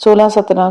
16-17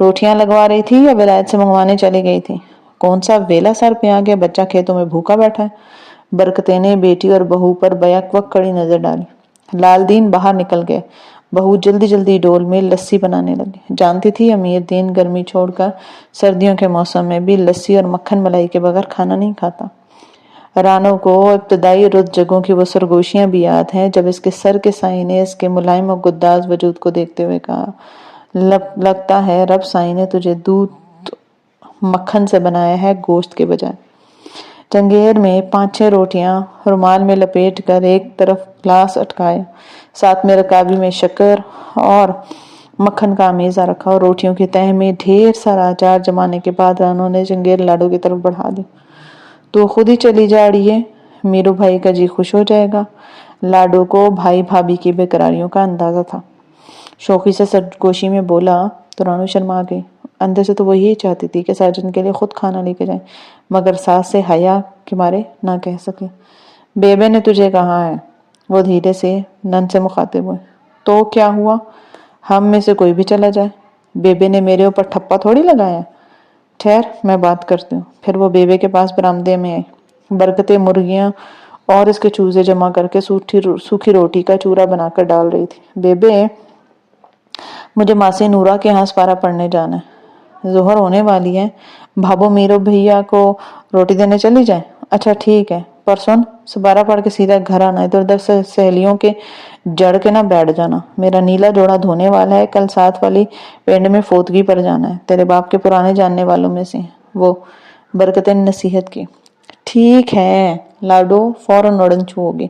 روٹیاں لگوا رہی تھی یا ولایت سے منگوانے چلی گئی تھی؟ کون سا ویلا سر پہ آ گیا، بچہ کھیتوں میں بھوکا بیٹھا ہے۔ برکتیں نے بیٹی اور بہو پر بیک وقت کڑی نظر ڈالی۔ لال دین باہر نکل گئے۔ بہو جلدی جلدی ڈول میں لسی بنانے لگی۔ جانتی تھی امیر دین گرمی چھوڑ کر سردیوں کے موسم میں بھی لسی اور مکھن ملائی کے بغیر کھانا نہیں کھاتا۔ رانو کو ابتدائی رت جگہوں کی وہ سرگوشیاں بھی یاد ہیں جب اس کے سر کے سائیں نے اس کے ملائم و گداز وجود کو دیکھتے ہوئے کہا، لگتا ہے رب سائیں نے تجھے دودھ مکھن سے بنایا ہے گوشت کے بجائے۔ چنگیر میں 5-6 روٹیاں رومال میں لپیٹ کر ایک طرف گلاس اٹکایا، ساتھ میں رکابی میں شکر اور مکھن کا امیزہ رکھا اور روٹیوں کی تہہ میں ڈھیر سارا اچار جمانے کے بعد رانو نے چنگیر لاڈو کی طرف بڑھا دی۔ تو خود ہی چلی جا رہی ہے، میرو بھائی کا جی خوش ہو جائے گا۔ لاڈو کو بھائی بھابھی کی بے قراریوں کا اندازہ تھا۔ شوخی سے سرگوشی میں بولا تو رانو شرما گئی۔ اندر سے تو وہ یہی چاہتی تھی کہ ساجن کے لیے خود کھانا لے کے جائیں، مگر ساس سے حیا کے مارے نہ کہہ سکے۔ بیبے نے تجھے کہا ہے، وہ دھیرے سے نن سے مخاطب ہوئے۔ تو کیا ہوا، ہم میں سے کوئی بھی چلا جائے، بیبے نے میرے اوپر ٹھپا تھوڑی لگایا۔ ٹھہر میں بات کرتی ہوں۔ پھر وہ بیبے کے پاس برآمدے میں آئی۔ برکتیں مرغیاں اور اس کے چوزے جمع کر کے سوکھی روٹی کا چورا بنا کر ڈال رہی تھی۔ بیبے، مجھے ماسی نورا کے ہاں سپارہ پڑھنے جانا ہے، ظہر ہونے والی ہے، بھابو میرو بھیا کو روٹی دینے چلی جائے۔ اچھا ٹھیک ہے، پر سن، سپارہ پڑھ کے سیدھا گھر آنا، ادھر ادھر سے سہیلیوں کے جڑ کے نہ بیٹھ جانا۔ میرا نیلا جوڑا دھونے والا ہے، کل ساتھ والی پینڈ میں فوتگی پر جانا ہے، تیرے باپ کے پرانے جاننے والوں میں سے وہ۔ برکتیں نے نصیحت کی۔ ٹھیک ہے۔ لاڈو فوراً اڑن چھو ہوگی۔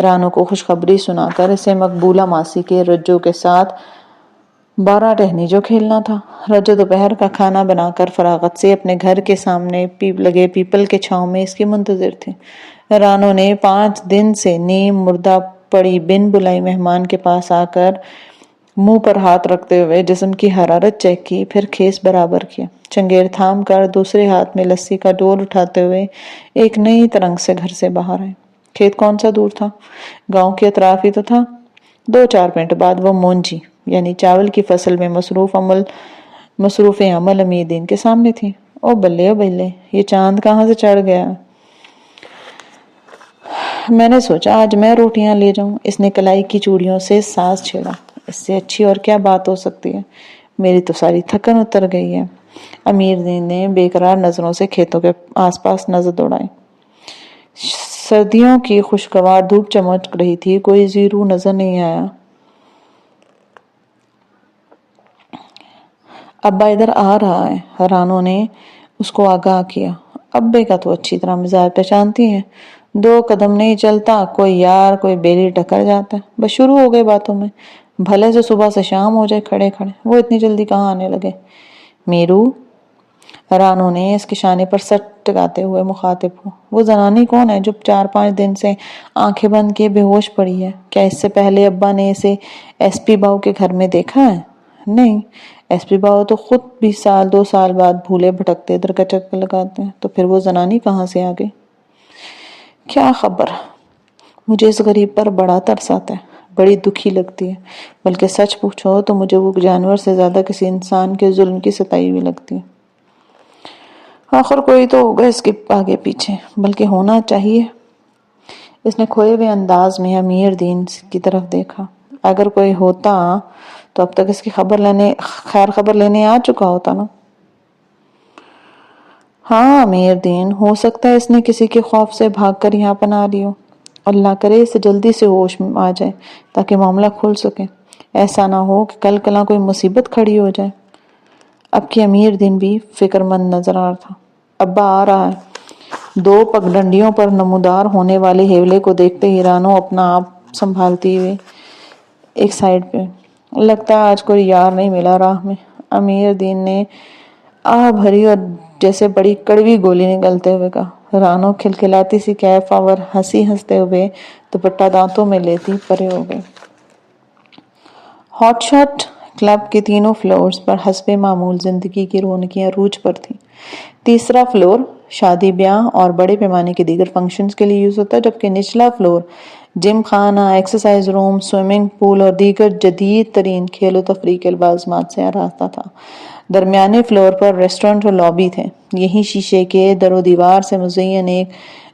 رانو کو خوشخبری سنا کر اسے مقبولہ ماسی کے رجو کے ساتھ 12 ٹہنی جو کھیلنا تھا۔ رجو دوپہر کا کھانا بنا کر فراغت سے اپنے گھر کے سامنے لگے پیپل کے چھاؤں میں اس کی منتظر تھی۔ رانو نے 5 دن سے نیم مردہ پڑی بن بلائی مہمان کے پاس آ کر منہ پر ہاتھ رکھتے ہوئے جسم کی حرارت چیک کی، پھر کھیس برابر کیا۔ چنگیر تھام کر دوسرے ہاتھ میں لسی کا ڈول اٹھاتے ہوئے ایک نئی ترنگ سے گھر سے باہر آئے۔ کھیت کون سا دور تھا، گاؤں کے اطراف ہی تو تھا۔ 2-4 منٹ بعد وہ مونجی یعنی چاول کی فصل میں مصروف عمل امیر دین کے سامنے تھی۔ او بلے، یہ چاند کہاں سے چڑھ گیا؟ میں نے سوچا آج میں روٹیاں لے جاؤں۔ اس نے کلائی کی چوڑیوں سے ساز چھیڑا۔ اس سے اچھی اور کیا بات ہو سکتی ہے، میری تو ساری تھکن اتر گئی ہے۔ امیر دین نے بے قرار نظروں سے کھیتوں کے آس پاس نظر دوڑائی۔ سردیوں کی خوشگوار دھوپ چمک رہی تھی، کوئی زیرو نظر نہیں آیا۔ ابا ادھر آ رہا ہے، رانو نے اس کو آگاہ کیا۔ ابے کا تو اچھی طرح مزاج پہچانتی ہیں، 2 قدم نہیں چلتا، کوئی یار کوئی بیلی ٹکر جاتا ہے، بس شروع ہو گئے باتوں میں، بھلے سے صبح سے شام ہو جائے کھڑے کھڑے، وہ اتنی جلدی کہاں آنے لگے۔ میرو، رانو نے اس کے شانے پر سٹ ٹکاتے ہوئے مخاطب ہو۔ وہ زنانی کون ہے جو 4-5 دن سے آنکھیں بند کیے بے ہوش پڑی ہے؟ کیا اس سے پہلے ابا نے اسے ایس پی باؤ کے گھر میں دیکھا ہے؟ نہیں، ایس پی باؤ تو خود بھی 2 سال بعد بھولے بھٹکتے ادھر کا چکر لگاتے ہیں، تو پھر وہ زنانی کہاں سے آ گئی؟ کیا خبر، مجھے اس غریب پر بڑا ترس آتا ہے، بڑی دکھی لگتی ہے، بلکہ سچ پوچھو تو مجھے وہ جانور سے زیادہ کسی انسان کے ظلم کی ستائی ہوئی لگتی ہے۔ آخر کوئی تو ہوگا اس کے آگے پیچھے، بلکہ ہونا چاہیے۔ اس نے کھوئے ہوئے انداز میں امیر دین کی طرف دیکھا۔ اگر کوئی ہوتا تو اب تک اس کی خیر خبر لینے آ چکا ہوتا نا۔ ہاں امیر دین، ہو سکتا ہے اس نے کسی کے خوف سے بھاگ کر یہاں پناہ لی ہو۔ اللہ کرے اسے جلدی سے ہوش میں آ جائے تاکہ معاملہ کھل سکے، ایسا نہ ہو کہ کل کلا کوئی مصیبت کھڑی ہو جائے۔ اب کی امیر دین بھی فکر مند نظر آ رہا تھا۔ ابا آ رہا ہے۔ 2 پگڈنڈیوں پر نمودار ہونے والے ہیولے کو دیکھتے ہی رانو اپنا آپ سنبھالتی ہوئے ایک سائیڈ پہ، لگتا ہے آج کوئی یار نہیں ملا راہ میں، امیر دین نے آہ بھری اور جیسے بڑی کڑوی گولی نکلتے ہوئے کہا۔ رانو کھلکھلاتی سی کیف آور ہنسی ہنستے ہوئے دوپٹہ دانتوں میں لیتی پرے ہو گئی۔ ہاٹ شاٹ کلب کے 3 فلورز پر حسب معمول زندگی کی رونقیں عروج پر تھیں۔ 3 فلور شادی بیاہ اور بڑے پیمانے کے دیگر فنکشنز کے لیے یوز ہوتا ہے، جبکہ نچلا فلور جم خانہ، ایکسرسائز روم، سوئمنگ پول اور دیگر جدید ترین کھیل و تفریح کے لوازمات سے آراستہ تھا۔ درمیانے فلور پر ریسٹورنٹ اور لابی تھے. یہیں شیشے کے در و دیوار سے مزین ایک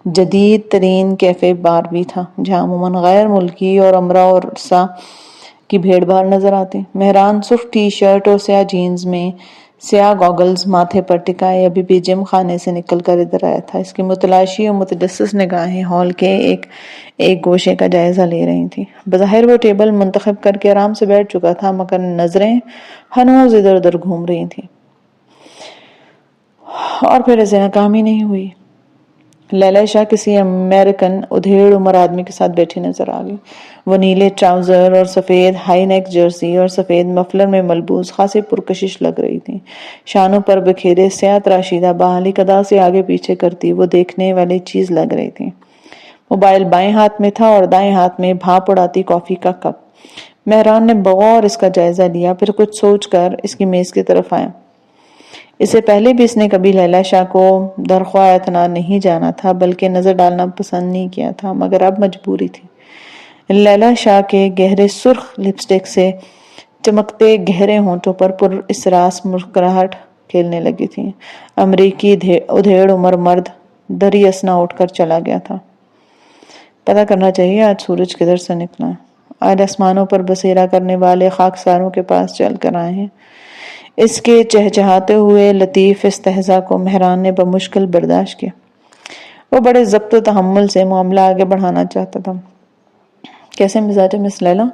جدید ترین کیفے بار بھی تھا جہاں عموماً غیر ملکی اور امرا اور رسا کی بھیڑ بھاڑ نظر آتی. مہران سرخ ٹی شرٹ اور سیاہ جینز میں سیاہ گوگلز ماتھے پر ٹکائے ابھی بھی جم خانے سے نکل کر ادھر آیا تھا. اس کی متلاشی اور متجسس نگاہیں ہال کے ایک گوشے کا جائزہ لے رہی تھیں. بظاہر وہ ٹیبل منتخب کر کے آرام سے بیٹھ چکا تھا مگر نظریں ہنوز ادھر ادھر گھوم رہی تھیں. اور پھر اسے ناکامی نہیں ہوئی. لیلا شاہ کسی امریکن ادھیڑ عمر آدمی کے ساتھ بیٹھی نظر آ گئی. وہ نیلے ٹراؤزر اور سفید ہائی نیک جرسی اور سفید مفلر میں ملبوس خاصی پرکشش لگ رہی تھی. شانوں پر بکھیرے سیاہ تراشیدہ بال ایک ادا سے آگے پیچھے کرتی وہ دیکھنے والی چیز لگ رہی تھی. موبائل بائیں ہاتھ میں تھا اور دائیں ہاتھ میں بھاپ اڑاتی کافی کا کپ. مہران نے بغور اس کا جائزہ لیا پھر کچھ سوچ کر اس کی میز کی طرف آیا. اس سے پہلے بھی اس نے کبھی لیلا شاہ کو درخواہ اعتنا نہیں جانا تھا بلکہ نظر ڈالنا پسند نہیں کیا تھا مگر اب مجبوری تھی. لیلا شاہ کے گہرے سرخ لپسٹک سے چمکتے گہرے ہونٹوں پر پر اسراس مسکراہٹ کھیلنے لگی تھی. امریکی ادھیڑ عمر مرد دری اسنا اٹھ کر چلا گیا تھا. پتہ کرنا چاہیے آج سورج کدھر سے نکلا ہے. آج آسمانوں پر بسیرا کرنے والے خاکساروں کے پاس چل کر آئے ہیں. اس کے چہچہاتے ہوئے لطیف استہزاء کو مہران نے بمشکل برداشت کیا. وہ بڑے ضبط و تحمل سے معاملہ آگے بڑھانا چاہتا تھا. کیسے مزاج ہے مس لیلا؟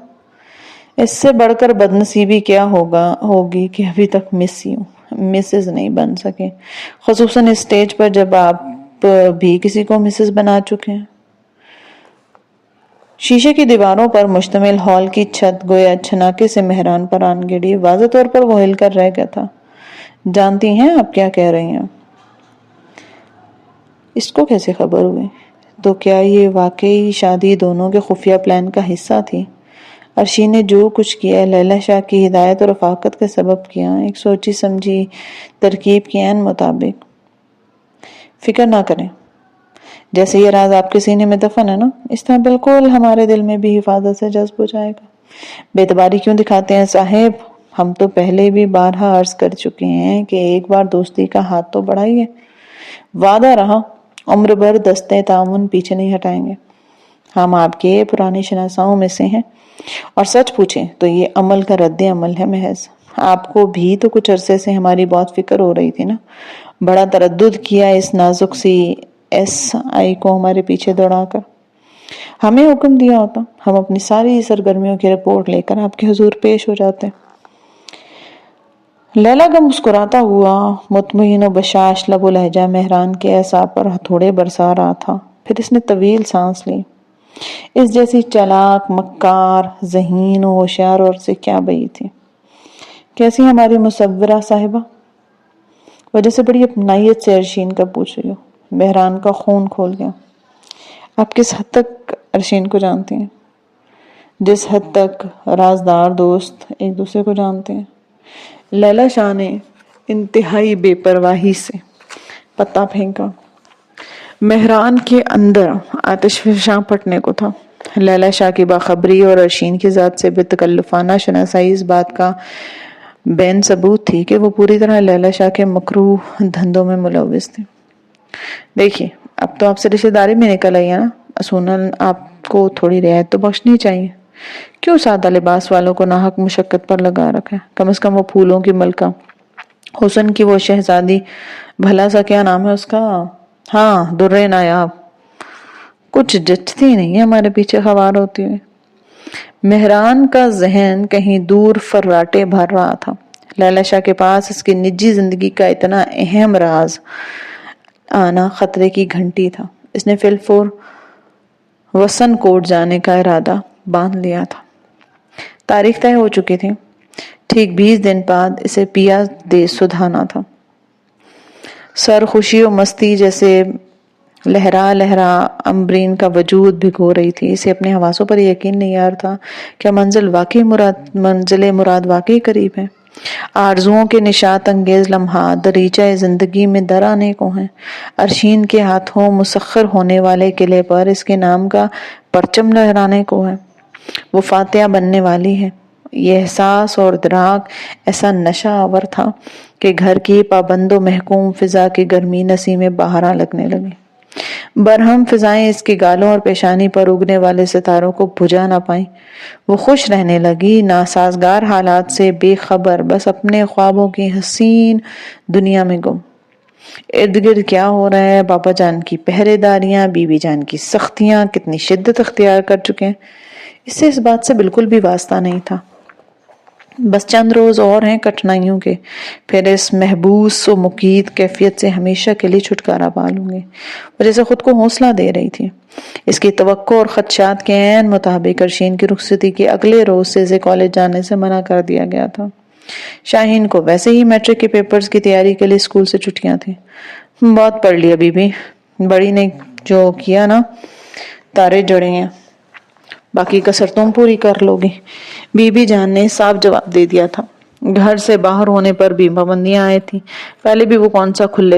اس سے بڑھ کر بدنصیبی کیا ہوگی کہ ابھی تک مسز نہیں بن سکے، خصوصاً اس سٹیج پر جب آپ بھی کسی کو مسز بنا چکے ہیں. شیشے کی دیواروں پر مشتمل ہال کی چھت گویا چھناکے سے مہران پر آن گڑی. واضح طور پر وہ ہل کر رہ گیا تھا. جانتی ہیں آپ کیا کہہ رہی ہیں؟ اس کو کیسے خبر ہوئی؟ تو کیا یہ واقعی شادی دونوں کے خفیہ پلان کا حصہ تھی؟ عرشی نے جو کچھ کیا لیلا شاہ کی ہدایت اور رفاقت کا سبب کیا، ایک سوچی سمجھی ترکیب کے عین مطابق. فکر نہ کریں، جیسے یہ راز آپ کے سینے میں دفن ہے نا، اس طرح بالکل ہمارے دل میں بھی حفاظت سے جذب ہو جائے گا. بے اعتباری کیوں دکھاتے ہیں صاحب؟ ہم تو پہلے بھی بارہا عرض کر چکے ہیں کہ ایک بار دوستی کا ہاتھ تو بڑھائیے. وعدہ رہا، عمر بھر دستے تعاون پیچھے نہیں ہٹائیں گے. ہم آپ کے پرانے شناساؤں میں سے ہیں اور سچ پوچھیں تو یہ عمل کا رد عمل ہے محض. آپ کو بھی تو کچھ عرصے سے ہماری بہت فکر ہو رہی تھی نا. بڑا تردد کیا اس نازک سی ایس آئی کو ہمارے پیچھے دوڑا کر. ہمیں حکم دیا ہوتا ہم اپنی ساری سرگرمیوں کی رپورٹ لے کر آپ کے حضور پیش ہو جاتے. لیلا کا مسکراتا ہوا مطمئن و بشاش لب و لہجہ مہران کے اعصاب پر ہتھوڑے برسا رہا تھا. پھر اس نے طویل سانس لی. اس جیسی چالاک، مکار، ذہین و ہوشیار اور سے کیا بئی تھی. کیسی ہماری مصورہ صاحبہ؟ وجہ سے بڑی اپنائیت سے عرشین کا پوچھ رہی ہو. مہران کا خون کھول گیا. آپ کس حد تک عرشین کو جانتی ہیں؟ جس حد تک رازدار دوست ایک دوسرے کو جانتے ہیں. لیلا شاہ نے انتہائی بے پرواہی سے پتا پھینکا. مہران کے اندر آتش فشاں پھٹنے کو تھا. لیلا شاہ کی باخبری اور عرشین کی ذات سے بے تکلفانہ شناسائی اس بات کا بین ثبوت تھی کہ وہ پوری طرح لیلا شاہ کے مکروہ دھندوں میں ملوث تھے. دیکھیے اب تو آپ سے رشتہ داری میں نکل آئی ہے نا، اصولاً آپ کو تھوڑی رعایت تو بخشنی چاہیے. کیوں سادہ لباس والوں کو ناحق مشقت پر لگا رکھا ہے؟ کم از کم وہ پھولوں کی ملکہ، حسن کی وہ شہزادی، بھلا سا کیا نام ہے اس کا، ہاں درِ نایاب، کچھ جچتی نہیں ہے ہمارے پیچھے خوار ہوتی ہوئی. مہران کا ذہن کہیں دور فراٹے بھر رہا تھا. لیلا شاہ کے پاس اس کی نجی زندگی کا اتنا اہم راز آنا خطرے کی گھنٹی تھا. اس نے فی الفور وسن کوٹ جانے کا ارادہ باندھ لیا تھا. تاریخ طے ہو چکی تھی. ٹھیک 20 دن بعد اسے پیا دے سدھانا تھا. سر خوشی و مستی جیسے لہرا لہرا امبرین کا وجود بھگو رہی تھی. اسے اپنے حواسوں پر یقین نہیں آ رہا تھا کہ منزل مراد واقعی قریب ہے. آرزوؤں کے نشاط انگیز لمحات دریچہ زندگی میں در آنے کو ہیں. عرشین کے ہاتھوں مسخر ہونے والے قلعے پر اس کے نام کا پرچم لہرانے کو ہے. وہ فاتحہ بننے والی ہے. یہ احساس اور ادراک ایسا نشہ آور تھا کہ گھر کی پابند و محکوم فضا کی گرمی نسیم بہاراں لگنے لگی۔ برہم فضائیں اس کی گالوں اور پیشانی پر اگنے والے ستاروں کو بجھا نہ پائیں۔ وہ خوش رہنے لگی، ناسازگار حالات سے بے خبر، بس اپنے خوابوں کی حسین دنیا میں گم۔ ارد گرد کیا ہو رہا ہے، بابا جان کی پہرے داریاں، بی بی جان کی سختیاں کتنی شدت اختیار کر چکے ہیں، اس سے اس بات سے بالکل بھی واسطہ نہیں تھا۔ بس چند روز اور ہیں کٹھنائیوں کے، پھر اس محبوس و مقید کیفیت سے ہمیشہ کے لیے چھٹکارا پا لوں گے۔ وہ جیسے خود کو حوصلہ دے رہی تھی۔ اس کی توقع اور خدشات کے عین مطابق ارشین کی رخصتی کے اگلے روز سے اسے کالج جانے سے منع کر دیا گیا تھا۔ شاہین کو ویسے ہی میٹرک کے پیپرز کی تیاری کے لیے اسکول سے چھٹیاں تھیں۔ بہت پڑھ لیا بی بی، بڑی نے جو کیا نا تارے جڑے ہیں، باقی کسر تم پوری کر لو گی، بی بی جان نے صاف جواب دے دیا تھا۔ گھر سے باہر ہونے پر بھی پابندیاں آئی تھی۔ پہلے بھی وہ کون سا کھلا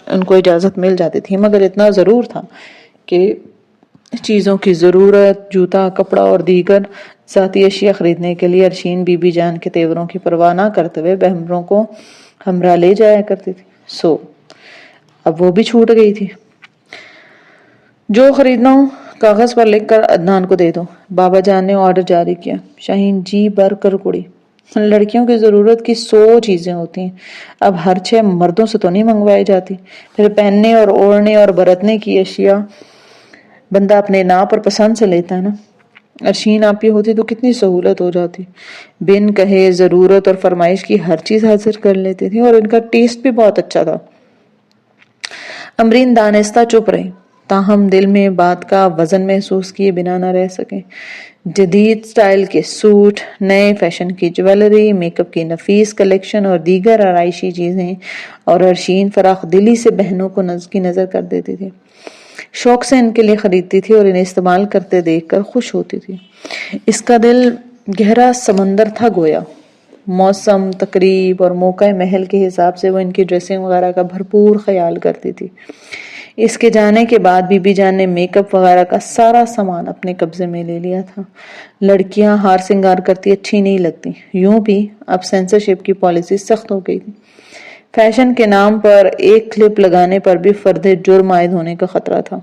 ان کو اجازت مل جاتی تھی، مگر اتنا ضرور تھا کہ چیزوں کی ضرورت، جوتا، کپڑا اور دیگر ذاتی اشیاء خریدنے کے لیے ارشین بی بی جان کے تیوروں کی پرواہ نہ کرتے ہوئے بہمروں کو ہمراہ لے جایا کرتی تھی۔ اب وہ بھی چھوٹ گئی تھی۔ جو خریدنا ہو کاغذ پر لکھ کر عدنان کو دے دو، بابا جان نے آرڈر جاری کیا۔ شاہین جی بھر کر کڑی۔ لڑکیوں کی ضرورت کی 100 چیزیں ہوتی ہیں، اب ہر 6 مردوں سے تو نہیں منگوائی جاتی۔ پھر پہننے اور اوڑھنے اور برتنے کی اشیاء بندہ اپنے ناپ اور پسند سے لیتا ہے نا۔ ارشین آپ ہی ہوتی تو کتنی سہولت ہو جاتی، بن کہے ضرورت اور فرمائش کی ہر چیز حاضر کر لیتی تھی، اور ان کا ٹیسٹ بھی بہت اچھا تھا۔ امرین دانستہ چپ رہی، تاہم دل میں بات کا وزن محسوس کیے بنا نہ رہ سکے۔ جدید سٹائل کے سوٹ، نئے فیشن کی جویلری، میک اپ کی نفیس کلیکشن اور دیگر آرائشی چیزیں، اور ارشین فراخ دلی سے بہنوں کو کی نظر کر دیتی تھی، شوق سے ان کے لیے خریدتی تھی اور انہیں استعمال کرتے دیکھ کر خوش ہوتی تھی۔ اس کا دل گہرا سمندر تھا گویا۔ موسم، تقریب اور موقع محل کے حساب سے وہ ان کی ڈریسنگ وغیرہ کا بھرپور خیال کرتی تھی۔ اس کے جانے کے بعد بی بی جان نے میک اپ وغیرہ کا سارا سامان اپنے قبضے میں لے لیا تھا۔ لڑکیاں ہار سنگار کرتی اچھی نہیں لگتی، یوں بھی اب سینسرشپ کی پالیسی سخت ہو گئی تھی۔ فیشن کے نام پر ایک کلپ لگانے پر بھی فرد جرم عائد ہونے کا خطرہ تھا۔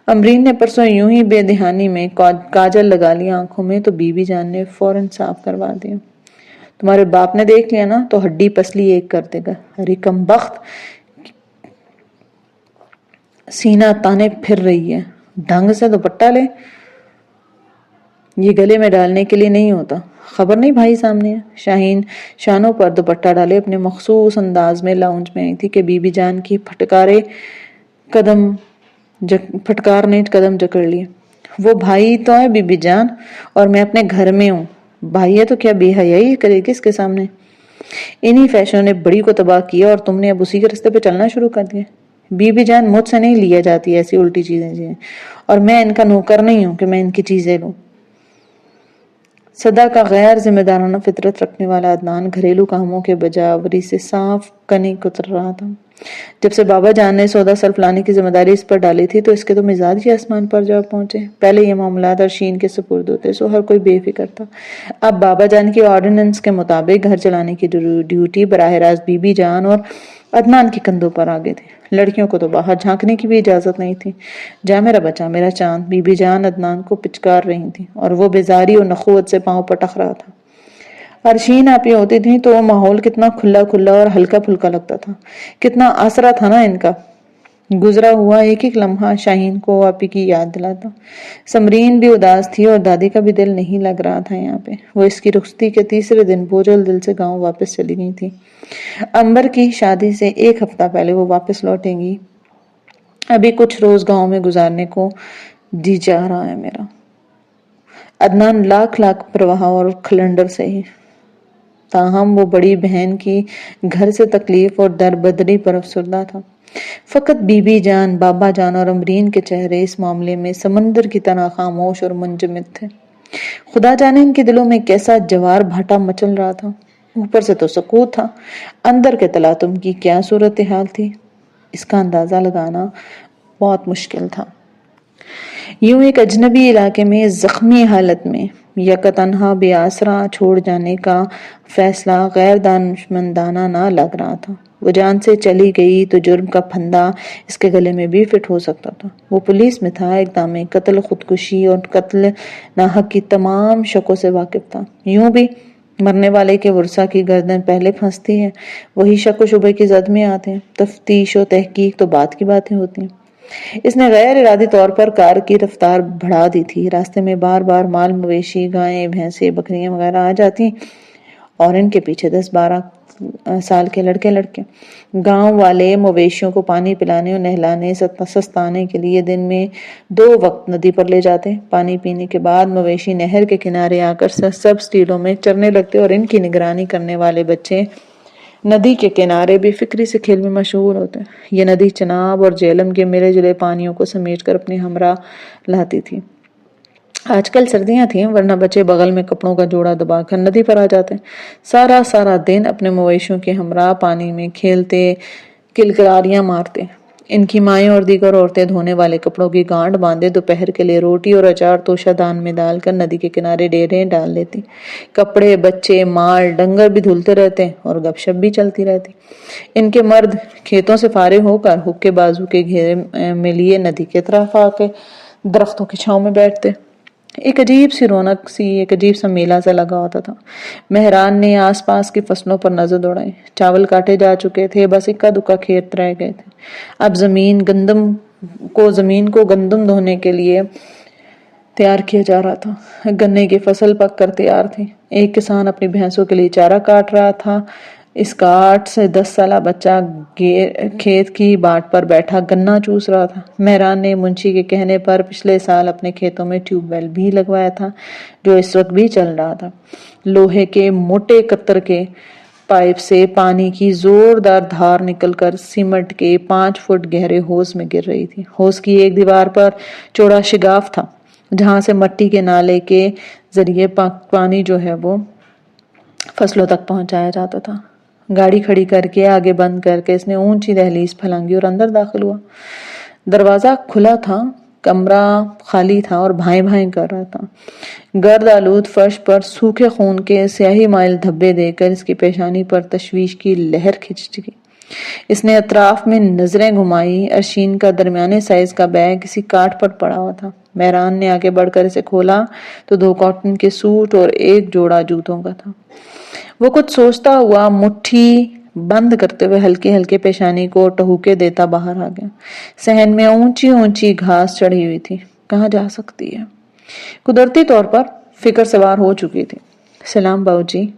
امرین نے پرسوں یوں ہی بے دہانی میں کاجل لگا لیا آنکھوں میں تو بی بی جان نے فوراً صاف کروا دیا۔ تمہارے باپ نے دیکھ لیا نا تو ہڈی پسلی ایک کر دے گا، ارے کم بخت، سینہ تانے پھر رہی ہے، ڈھنگ سے دوپٹہ لے، یہ گلے میں ڈالنے کے لیے نہیں ہوتا، خبر نہیں بھائی سامنے ہے۔ شاہین شانوں پر دوپٹہ ڈالے اپنے مخصوص انداز میں لاؤنج میں آئی تھی کہ بی بی جان کی پھٹکار نے قدم جکڑ لیے۔ وہ بھائی تو ہے بی بی جان، اور میں اپنے گھر میں ہوں، بھائی ہے تو کیا بے حیائی کرے گی اس کے سامنے؟ انہی فیشنوں نے بڑی کو تباہ کیا اور تم نے اب اسی کے رستے پہ چلنا شروع کر دیا۔ بی بی جان مجھ سے نہیں لیا جاتی ایسی الٹی چیزیں، اور میں ان کا نوکر نہیں ہوں کہ میں ان کی چیزیں لوں۔ صدا کا غیر ذمہ دارانہ فطرت رکھنے والا عدنان گھریلو کاموں کے بجاوری سے صاف کنی کتر رہا تھا۔ جب سے بابا جان نے سودا صرف لانے کی ذمہ داری اس پر ڈالی تھی تو اس کے تو مزاج ہی آسمان پر جا پہنچے۔ پہلے یہ معاملات ارشین کے سپرد ہوتے سو ہر کوئی بے فکر تھا، اب بابا جان کی آرڈیننس کے مطابق گھر چلانے کی ڈیوٹی براہ راست بی بی جان اور عدنان کے کندھوں پر آ گئی تھی۔ لڑکیوں کو تو باہر جھانکنے کی بھی اجازت نہیں تھی۔ جا میرا بچہ میرا چاند، بی بی جان عدنان کو پچکار رہی تھی اور وہ بیزاری اور نخوت سے پاؤں پٹک رہا تھا۔ ارشین آپ ہی ہوتی تھی تو وہ ماحول کتنا کھلا کھلا اور ہلکا پھلکا لگتا تھا، کتنا آسرا تھا نا ان کا۔ گزرا ہوا ایک ایک لمحہ شاہین کو آپ ہی کی یاد دلاتا۔ سمرین بھی اداس تھی اور دادی کا بھی دل نہیں لگ رہا تھا یہاں پہ۔ وہ اس کی رخصتی کے تیسرے دن بوجھل دل سے گاؤں واپس چلی گئی تھی۔ امبر کی شادی سے 1 ہفتہ پہلے وہ واپس لوٹیں گی۔ ابھی کچھ روز گاؤں میں گزارنے کو جی چاہ رہا ہے میرا۔ عدنان لاکھ پرواہ اور کھلنڈر سے ہی، تاہم وہ بڑی بہن کی گھر سے تکلیف اور دربدری پر افسردہ تھا۔ فقط بی بی جان، بابا جان اور امرین کے چہرے اس معاملے میں سمندر کی طرح خاموش اور منجمد تھے۔ خدا جانے ان کے دلوں میں کیسا جوار بھاٹا مچل رہا تھا۔ اوپر سے تو سکوت تھا، اندر کے تلاطم کی کیا صورتحال تھی، اس کا اندازہ لگانا بہت مشکل تھا۔ یوں ایک اجنبی علاقے میں زخمی حالت میں یک تنہا بے آسرا چھوڑ جانے کا فیصلہ غیر دانشمندانہ نہ لگ رہا تھا۔ وہ جان سے چلی گئی تو جرم کا پھندا اس کے گلے میں بھی فٹ ہو سکتا تھا۔ وہ پولیس میں تھا، اقدام قتل، خودکشی اور قتل ناحق کی تمام شکوں سے واقف تھا۔ یوں بھی مرنے والے کے ورثاء کی گردن پہلے پھنستی ہے، وہی شک و شبہ کی زد میں آتے ہیں۔ تفتیش و تحقیق تو بعد کی باتیں ہوتی ہیں۔ اس نے غیر ارادی طور پر کار کی رفتار بڑھا دی تھی۔ راستے میں بار بار مال مویشی، گائیں، بھینسیں، بکریاں وغیرہ آ جاتی اور ان کے پیچھے 10-12 سال کے لڑکے۔ گاؤں والے مویشیوں کو پانی پلانے اور نہلانے سستانے کے لیے دن میں 2 وقت ندی پر لے جاتے۔ پانی پینے کے بعد مویشی نہر کے کنارے آ کر سب سٹیلوں میں چرنے لگتے اور ان کی نگرانی کرنے والے بچے ندی کے کنارے بے فکری سے کھیل میں مشغول ہوتے۔ یہ ندی چناب اور جہلم کے ملے جلے پانیوں کو سمیٹ کر اپنے ہمراہ لاتی تھی۔ آج کل سردیاں تھیں، ورنہ بچے بغل میں کپڑوں کا جوڑا دبا کر ندی پر آ جاتے، سارا دن اپنے مویشیوں کے ہمراہ پانی میں کھیلتے، کلکلاریاں مارتے۔ ان کی مائیں اور دیگر عورتیں دھونے والے کپڑوں کی گانٹھ باندھے دوپہر کے لیے روٹی اور اچار توشہ دان میں ڈال کر ندی کے کنارے ڈیرے ڈال لیتی۔ کپڑے، بچے، مال، ڈنگر بھی دھلتے رہتے اور گپ شپ بھی چلتی رہتی۔ ان کے مرد کھیتوں سے فارغ ہو کر حق بازو کے گھیرے میں لیے ندی کے طرف آ کے درختوں کی چھاؤں میں بیٹھتے۔ ایک عجیب سی رونق سی، ایک عجیب سا میلہ سا لگا ہوتا تھا۔ مہران نے آس پاس کی فصلوں پر نظر دوڑائی۔ چاول کاٹے جا چکے تھے، بس اکا دکا کھیت رہ گئے تھے۔ اب زمین کو گندم دھونے کے لیے تیار کیا جا رہا تھا۔ گنے کی فصل پک کر تیار تھی۔ ایک کسان اپنی بھینسوں کے لیے چارہ کاٹ رہا تھا۔ اس کا 8 سے 10 سالہ بچہ کھیت کی باٹ پر بیٹھا گنا چوس رہا تھا۔ مہران نے منشی کے کہنے پر پچھلے سال اپنے کھیتوں میں ٹیوب ویل بھی لگوایا تھا، جو اس وقت بھی چل رہا تھا۔ لوہے کے موٹے قطر کے پائپ سے پانی کی زوردار دھار نکل کر سیمنٹ کے 5 فٹ گہرے ہوز میں گر رہی تھی۔ ہوز کی ایک دیوار پر چوڑا شگاف تھا، جہاں سے مٹی کے نالے کے ذریعے پانی جو ہے وہ فصلوں تک پہنچایا جاتا تھا۔ گاڑی کھڑی کر کے آگے بند کر کے اس نے اونچی دہلیز پھلانگی اور اندر داخل ہوا۔ دروازہ کھلا تھا، کمرہ خالی تھا اور بھائیں کر رہا تھا۔ گرد آلود فرش پر سوکھے خون کے سیاہی مائل دھبے دے کر اس کی پیشانی پر تشویش کی لہر کھچ گئی۔ اس نے اطراف میں نظریں گھمائی۔ ارشین کا درمیانے سائز کا بیگ کسی کاٹ پر پڑا ہوا تھا۔ مہران نے آگے بڑھ کر اسے کھولا تو 2 کاٹن کے سوٹ اور ایک جوڑا جوتوں کا تھا۔ وہ کچھ سوچتا ہوا مٹھی بند کرتے ہوئے ہلکے پیشانی کو ٹہوکے دیتا باہر آ گیا۔ صحن میں اونچی گھاس چڑھی ہوئی تھی، کہاں جا سکتی ہے؟ قدرتی طور پر فکر سوار ہو چکی تھی۔ سلام باؤ جی۔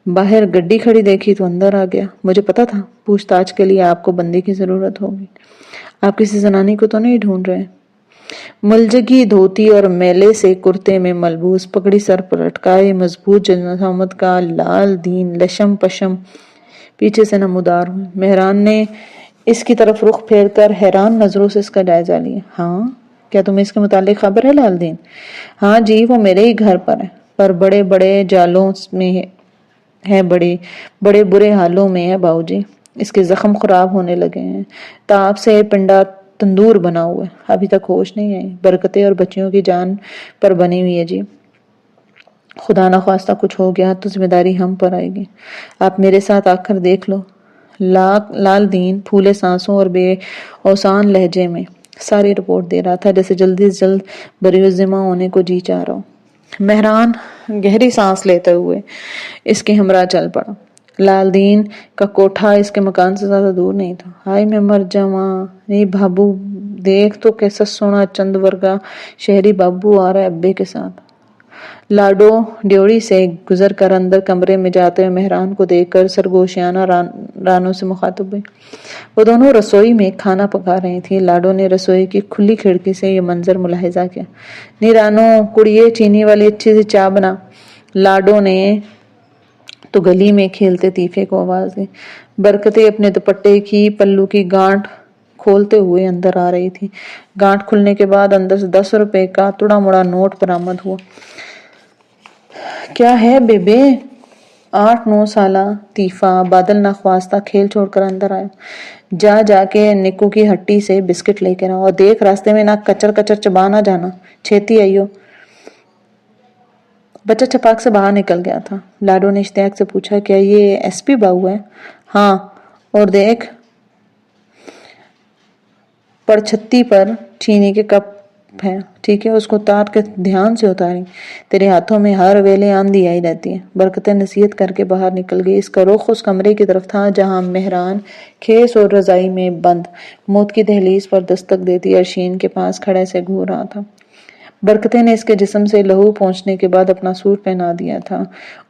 باہر گڈی کھڑی دیکھی تو اندر آ گیا۔ مجھے پتا تھا پوچھ تاچھ کے لیے آپ کو بندے کی ضرورت ہوگی۔ آپ کسی زنانی کو تو نہیں ڈھونڈ رہے؟ ملجگی دھوتی اور میلے سے کرتے میں ملبوس، پگڑی سر پر لٹکائے، مضبوط جسامت کا لال دین لشم پشم پیچھے سے نمودار ہوئے۔ مہران نے اس کی طرف رخ پھیر کر حیران نظروں سے اس کا جائزہ لیا۔ ہاں، کیا تمہیں اس کے متعلق خبر ہے لال دین؟ ہاں جی، وہ میرے ہی گھر پر ہے، پر بڑے جالوں میں ہے، بڑے برے حالوں میں ہے باؤ جی۔ اس کے زخم خراب ہونے لگے ہیں، تاپ سے پنڈا تندور بنا ہوا ہے، ابھی تک ہوش نہیں آئی۔ برکتیں اور بچیوں کی جان پر بنی ہوئی ہے جی۔ خدا نخواستہ کچھ ہو گیا تو ذمہ داری ہم پر آئے گی۔ آپ میرے ساتھ آ کر دیکھ لو۔ لال دین پھولے سانسوں اور بے اوسان لہجے میں ساری رپورٹ دے رہا تھا، جیسے جلدی سے جلد بریالذمہ ہونے کو جی چاہ رہا ہو۔ مہران گہری سانس لیتے ہوئے اس کے ہمراہ چل پڑا۔ لال دین کا کوٹھا اس کے مکان سے زیادہ دور نہیں تھا۔ ہائے میں مر جاواں، نہیں بابو دیکھ تو کیسا سونا چند ورگا شہری بابو آ رہا ہے ابے کے ساتھ۔ لاڈو ڈیوڑی سے گزر کر اندر کمرے میں جاتے ہوئے مہران کو دیکھ کر سرگوشیانہ رانو سے مخاطب ہوئی۔ وہ دونوں رسوئی میں کھانا پکا رہی تھی۔ لاڈو نے رسوئی کی کھلی کھڑکی سے یہ منظر ملاحظہ کیا۔ نی رانو کڑیے چینی والی اچھی سی چائے بنا۔ لاڈو نے تو گلی میں کھیلتے طیفے کو آواز دی۔ برکتیں اپنے دوپٹے کی پلو کی گانٹھ کھولتے ہوئے اندر آ رہی تھی۔ گانٹھ کھلنے کے بعد اندر سے 10 روپے کا تڑا مڑا نوٹ برآمد ہوا۔ کیا ہے بیبے؟ 8-9 سالہ طیفہ بادل ناخواستہ کھیل چھوڑ کر اندر آیا۔ جا کے نکو کی ہٹی سے بسکٹ لے کر آؤ، اور دیکھ راستے میں نہ کچر چبا نہ جانا، چھیتی آئیو۔ بچہ چھپاک سے باہر نکل گیا تھا۔ لاڈو نے اشتیاق سے پوچھا کیا یہ ایس پی باؤ ہے؟ ہاں، اور دیکھ پڑچھتی پر چینی کے کپ ہے، ٹھیک ہے، اس کو اتار کے دھیان سے اتاری، تیرے ہاتھوں میں ہر ویلے آندھی آئی رہتی ہے۔ برکتیں نصیحت کر کے باہر نکل گئی۔ اس کا رخ اس کمرے کی طرف تھا جہاں مہران خیس اور رضائی میں بند موت کی دہلیز پر دستک دیتی ارشین کے پاس کھڑے سے گھور رہا تھا۔ برکتیں نے اس کے جسم سے لہو پہنچنے کے بعد اپنا سوٹ پہنا دیا تھا۔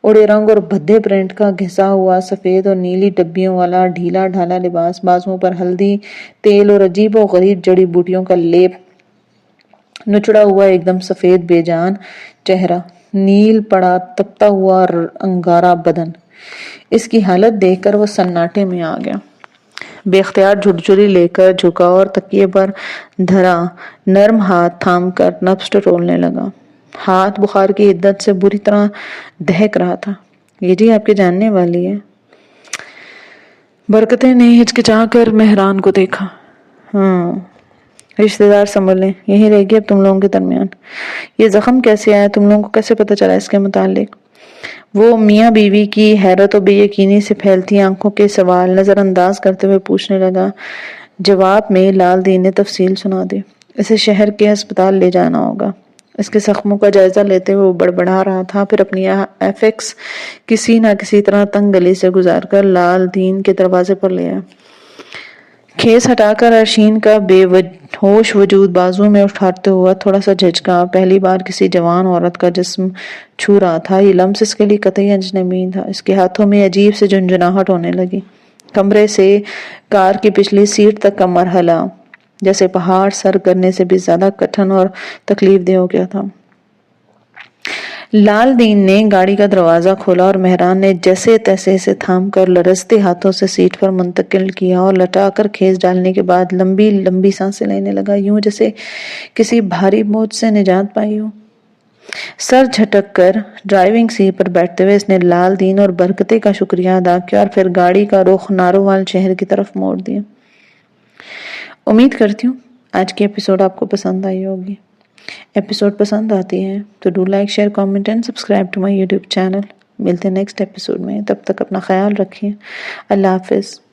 اڑے رنگ اور بھدے پرنٹ کا گھسا ہوا سفید اور نیلی ڈبیوں والا ڈھیلا ڈھالا لباس، بازوؤں پر ہلدی تیل اور عجیب و غریب جڑی بوٹیوں کا لیپ، نچڑا ہوا ایک دم سفید بے جان چہرہ، نیل پڑا تپتا ہوا انگارہ بدن۔ اس کی حالت دیکھ کر وہ سناٹے میں آ گیا۔ بے اختیار جھرجھری لے کر جھکا اور تکیے پر دھرا نرم ہاتھ تھام کر نبض ٹٹولنے لگا۔ ہاتھ بخار کی حدت سے بری طرح دہک رہا تھا۔ یہ جی آپ کے جاننے والی ہے؟ برکتیں نے ہچکچا کر مہران کو دیکھا۔ ہاں، رشتہ دار سنبھل لیں، یہی رہے گی اب تم لوگوں کے درمیان۔ یہ زخم کیسے آیا؟ تم لوگوں کو کیسے پتہ چلا اس کے متعلق؟ وہ میاں بیوی کی حیرت و بے یقینی سے پھیلتی آنکھوں کے سوال نظر انداز کرتے ہوئے پوچھنے لگا۔ جواب میں لال دین نے تفصیل سنا دی۔ اسے شہر کے ہسپتال لے جانا ہوگا۔ اس کے زخموں کا جائزہ لیتے ہوئے وہ بڑبڑا رہا تھا، پھر اپنی ایفیکس کسی نہ کسی طرح تنگ گلی سے گزار کر لال دین کے دروازے پر لے آیا۔ کھیس ہٹا کر ارشین کا بے ہوش وجود بازو میں اٹھاتے ہوا تھوڑا سا جھجکا۔ پہلی بار کسی جوان عورت کا جسم چھو رہا تھا۔ یہ لمس اس کے لیے قطعی اجنبی تھا۔ اس کے ہاتھوں میں عجیب سے جنجناہٹ ہونے لگی۔ کمرے سے کار کی پچھلی سیٹ تک کا مرحلہ جیسے پہاڑ سر کرنے سے بھی زیادہ کٹھن اور تکلیف دہ ہو گیا تھا۔ لال دین نے گاڑی کا دروازہ کھولا اور مہران نے جیسے تیسے اسے تھام کر لرزتے ہاتھوں سے سیٹ پر منتقل کیا اور لٹا کر کھیس ڈالنے کے بعد لمبی لمبی سانسیں لینے لگا، یوں جیسے کسی بھاری بوجھ سے نجات پائی ہو۔ سر جھٹک کر ڈرائیونگ سیٹ پر بیٹھتے ہوئے اس نے لال دین اور برکتے کا شکریہ ادا کیا اور پھر گاڑی کا رخ نارووال شہر کی طرف موڑ دیا۔ امید کرتی ہوں آج کی ایپیسوڈ آپ کو پسند آئی ہوگی۔ ایپیسوڈ پسند آتی ہے تو do like share comment and subscribe to my YouTube channel. ملتے ہیں نیکسٹ ایپیسوڈ میں، تب تک اپنا خیال رکھیے۔ اللہ حافظ۔